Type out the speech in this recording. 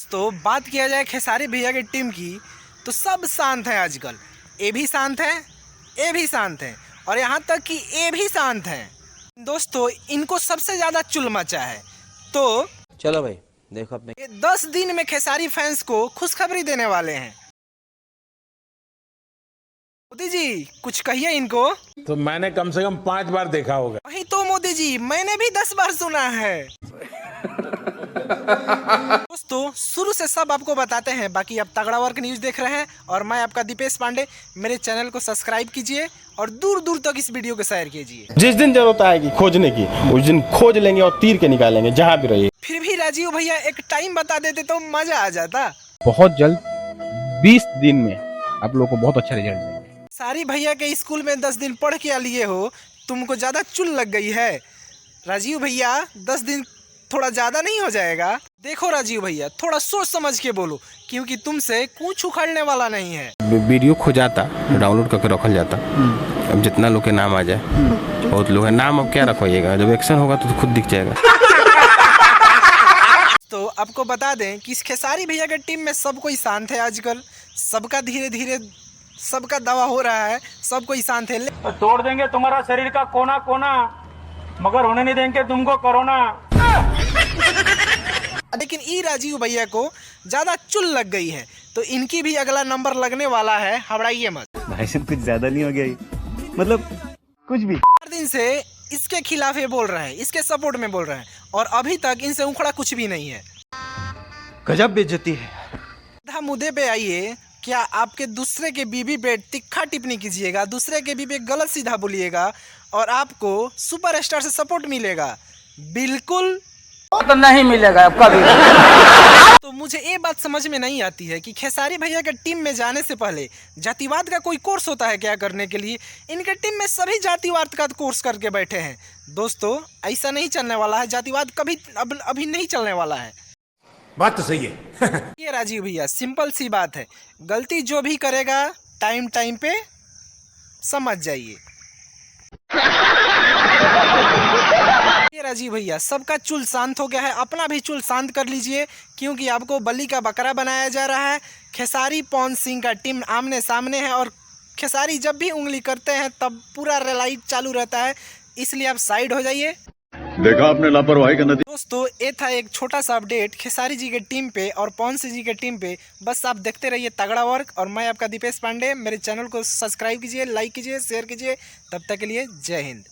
दोस्तों बात किया जाए खेसारी भैया की टीम की तो सब शांत है आजकल। ए भी शांत है, ए भी शांत है और यहाँ तक कि ए भी शांत है। दोस्तों इनको सबसे ज़्यादा चुल मचा है। तो चलो भाई देखो अपने ये 10 दिन में खेसारी फैंस को खुशखबरी देने वाले हैं। मोदी जी कुछ कहिए इनको। तो मैंने कम से कम 5 बार देखा होगा। वही तो मोदी जी, मैंने भी 10 बार सुना है। दोस्तों शुरू से सब आपको बताते हैं, बाकी आप तगड़ा वर्क न्यूज देख रहे हैं और मैं आपका दीपेश पांडे। मेरे चैनल को सब्सक्राइब कीजिए और दूर दूर तक इस वीडियो को शेयर कीजिए। जिस दिन जरूरत आएगी खोजने की उस दिन खोज लेंगे और तीर के निकालेंगे जहाँ भी रहिए। फिर भी राजीव भैया एक टाइम बता देते तो मजा आ जाता। बहुत जल्द 20 दिन में आप लोगों को बहुत अच्छा रिजल्ट देंगे। सारी भैया के स्कूल में 10 दिन पढ़ के लिए हो, तुमको ज्यादा चुल लग गई है। राजीव भैया 10 दिन थोड़ा ज्यादा नहीं हो जाएगा? देखो राजीव भैया थोड़ा सोच समझ के बोलो, क्योंकि तुमसे कुछ उखड़ने वाला नहीं है। वीडियो खो जाता, डाउनलोड करके रखल जाता। अब जितना लोग के नाम आ जाए, बहुत लोग है नाम अब क्या रखवाइएगा, जब एक्शन होगा तो खुद दिख जाएगा। तो आपको बता दें कि इस खेसारी भैया के टीम में सब कोई शांत है आजकल। सबका धीरे धीरे सबका दवा हो रहा है, सब कोई शांत है। तोड़ देंगे तुम्हारा शरीर का कोना कोना, मगर होने नहीं देंगे तुमको कोरोना। लेकिन ई राजीव भैया को ज्यादा चुल लग गई है, तो इनकी भी अगला नंबर लगने वाला है। घबराइए मत भाई साहब, कुछ ज्यादा नहीं हो गया ये? मतलब कुछ भी 4 दिन से इसके खिलाफ ये बोल रहे हैं, इसके सपोर्ट में बोल रहे हैं और अभी तक इनसे उखड़ा कुछ भी नहीं है। गजब बेइज्जती है। सीधा मुद्दे पे आइए। क्या आपके दूसरे के बीबी पे तिखा टिप्पणी कीजिएगा, दूसरे के बीबी पे गलत सीधा बोलिएगा और आपको सुपरस्टार से सपोर्ट मिलेगा? बिल्कुल तो नहीं मिलेगा कभी। तो मुझे ये बात समझ में नहीं आती है कि खेसारी भैया के टीम में जाने से पहले जातिवाद का कोई कोर्स होता है क्या करने के लिए? इनके टीम में सभी जातिवाद का कोर्स करके बैठे हैं। दोस्तों ऐसा नहीं चलने वाला है, जातिवाद कभी अभी नहीं चलने वाला है। बात तो सही है। ये राजीव भैया सिंपल सी बात है, गलती जो भी करेगा टाइम टाइम पे समझ जाइए। ये राजीव भैया सबका चुल शांत हो गया है, अपना भी चुल शांत कर लीजिए, क्योंकि आपको बलि का बकरा बनाया जा रहा है। खेसारी पवन सिंह का टीम आमने सामने है और खेसारी जब भी उंगली करते हैं तब पूरा लाइट चालू रहता है, इसलिए आप साइड हो जाइए। देखा आपने लापरवाही का नतीजा। दोस्तों ये था एक छोटा सा अपडेट खेसारी जी के टीम पे और पवन सिंह जी के टीम पे। बस आप देखते रहिए तगड़ा वर्क और मैं आपका दीपेश पांडे। मेरे चैनल को सब्सक्राइब कीजिए, लाइक कीजिए, शेयर कीजिए। तब तक के लिए जय हिंद।